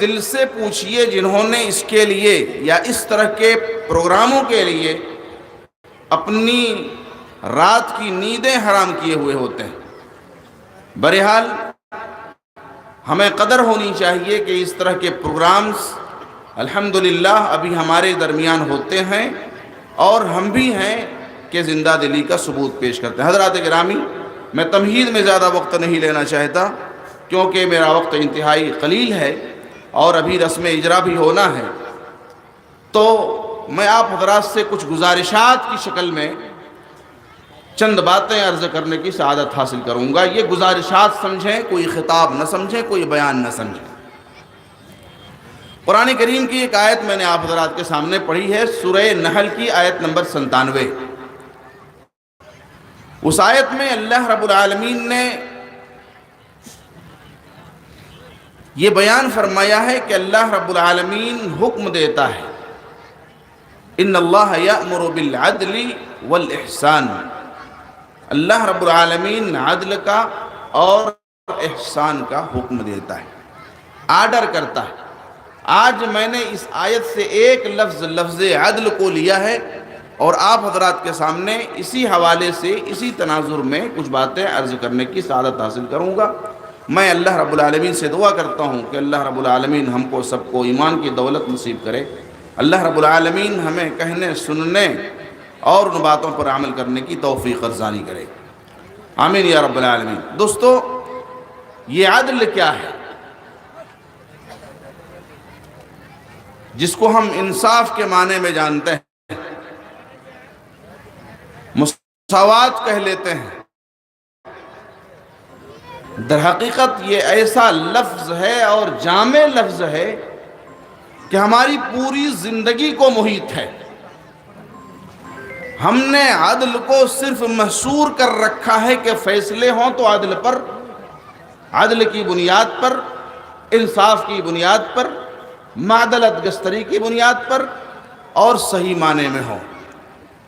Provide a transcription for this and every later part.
دل سے پوچھئے جنہوں نے اس کے لیے یا اس طرح کے پروگراموں کے لیے اپنی رات کی نیندیں حرام کیے ہوئے ہوتے ہیں۔ بہرحال ہمیں قدر ہونی چاہیے کہ اس طرح کے پروگرامز الحمدللہ ابھی ہمارے درمیان ہوتے ہیں، اور ہم بھی ہیں کہ زندہ دلی کا ثبوت پیش کرتے ہیں۔ حضرات گرامی، میں تمہید میں زیادہ وقت نہیں لینا چاہتا کیونکہ میرا وقت انتہائی قلیل ہے اور ابھی رسم اجرا بھی ہونا ہے، تو میں آپ حضرات سے کچھ گزارشات کی شکل میں چند باتیں عرض کرنے کی سعادت حاصل کروں گا۔ یہ گزارشات سمجھیں، کوئی خطاب نہ سمجھیں، کوئی بیان نہ سمجھیں۔ قرآن کریم کی ایک آیت میں نے آپ حضرات کے سامنے پڑھی ہے، سورہ نحل کی آیت نمبر 97۔ اس آیت میں اللہ رب العالمین نے یہ بیان فرمایا ہے کہ اللہ رب العالمین حکم دیتا ہے، ان اللہ یأمر بالعدل والاحسان۔ اللہ رب العالمین عدل کا اور احسان کا حکم دیتا ہے، آرڈر کرتا ہے۔ آج میں نے اس آیت سے ایک لفظ عدل کو لیا ہے اور آپ حضرات کے سامنے اسی حوالے سے اسی تناظر میں کچھ باتیں عرض کرنے کی سعادت حاصل کروں گا۔ میں اللہ رب العالمین سے دعا کرتا ہوں کہ اللہ رب العالمین ہم کو سب کو ایمان کی دولت نصیب کرے۔ اللہ رب العالمین ہمیں کہنے، سننے اور ان باتوں پر عمل کرنے کی توفیق ارزانی کرے، آمین یا رب العالمین۔ دوستو، یہ عدل کیا ہے؟ جس کو ہم انصاف کے معنی میں جانتے ہیں، مساوات کہہ لیتے ہیں، در حقیقت یہ ایسا لفظ ہے اور جامع لفظ ہے کہ ہماری پوری زندگی کو محیط ہے۔ ہم نے عدل کو صرف محصور کر رکھا ہے کہ فیصلے ہوں تو عدل پر، عدل کی بنیاد پر، انصاف کی بنیاد پر، معدلت گستری کی بنیاد پر اور صحیح معنی میں ہوں۔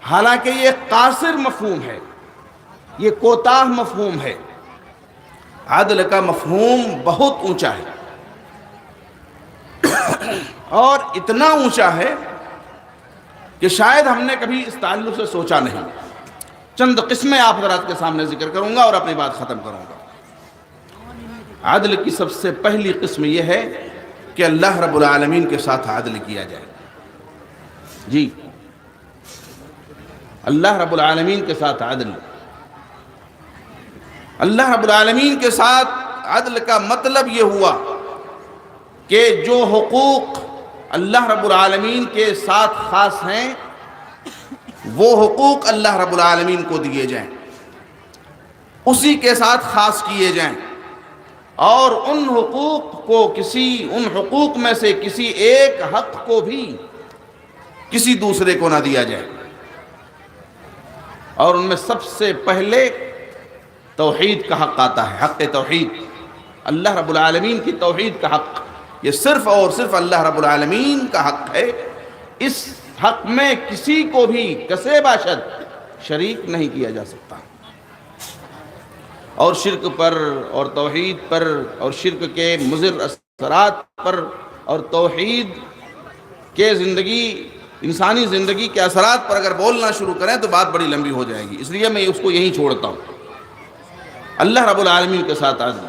حالانکہ یہ قاصر مفہوم ہے، یہ کوتاہ مفہوم ہے۔ عدل کا مفہوم بہت اونچا ہے اور اتنا اونچا ہے کہ شاید ہم نے کبھی اس تعلق سے سوچا نہیں۔ چند قسمیں آپ حضرات کے سامنے ذکر کروں گا اور اپنی بات ختم کروں گا۔ عدل کی سب سے پہلی قسم یہ ہے کہ اللہ رب العالمین کے ساتھ عدل کیا جائے۔ جی، اللہ رب العالمین کے ساتھ عدل۔ اللہ رب العالمین کے ساتھ عدل کا مطلب یہ ہوا کہ جو حقوق اللہ رب العالمین کے ساتھ خاص ہیں وہ حقوق اللہ رب العالمین کو دیے جائیں، اسی کے ساتھ خاص کیے جائیں، اور ان حقوق میں سے کسی ایک حق کو بھی کسی دوسرے کو نہ دیا جائے۔ اور ان میں سب سے پہلے توحید کا حق آتا ہے، حق توحید، اللہ رب العالمین کی توحید کا حق۔ یہ صرف اور صرف اللہ رب العالمین کا حق ہے، اس حق میں کسی کو بھی کسے باشد شریک نہیں کیا جا سکتا۔ اور شرک پر اور توحید پر اور شرک کے مضر اثرات پر اور توحید کے انسانی زندگی کے اثرات پر اگر بولنا شروع کریں تو بات بڑی لمبی ہو جائے گی، اس لیے میں اس کو یہیں چھوڑتا ہوں۔ اللہ رب العالمین کے ساتھ عدل۔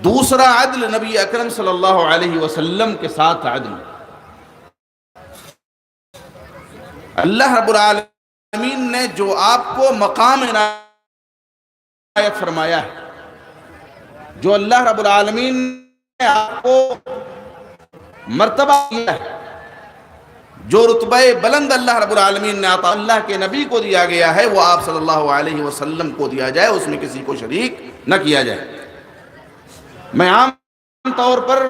دوسرا عدل نبی اکرم صلی اللہ علیہ وسلم کے ساتھ عدل۔ اللہ رب العالمین نے جو آپ کو مقام عنایت فرمایا ہے، جو اللہ رب العالمین نے آپ کو مرتبہ دیا ہے، جو رتبہ بلند اللہ رب العالمین نے عطا اللہ کے نبی کو دیا گیا ہے، وہ آپ صلی اللہ علیہ وسلم کو دیا جائے، اس میں کسی کو شریک نہ کیا جائے۔ میں عام طور پر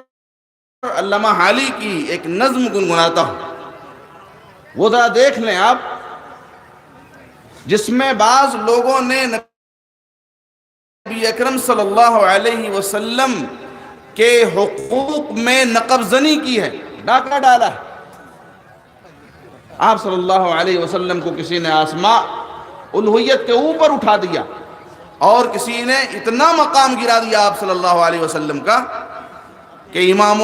علامہ حالی کی ایک نظم گنگناتا ہوں، وہ ذرا دیکھ لیں آپ، جس میں بعض لوگوں نے نبی اکرم صلی اللہ علیہ وسلم کے حقوق میں نقب زنی کی ہے، ڈاکہ ڈالا ہے۔ آپ صلی اللہ علیہ وسلم کو کسی نے آسماء الوہیت کے اوپر اٹھا دیا اور کسی نے اتنا مقام گرا دیا آپ صلی اللہ علیہ وسلم کا کہ امام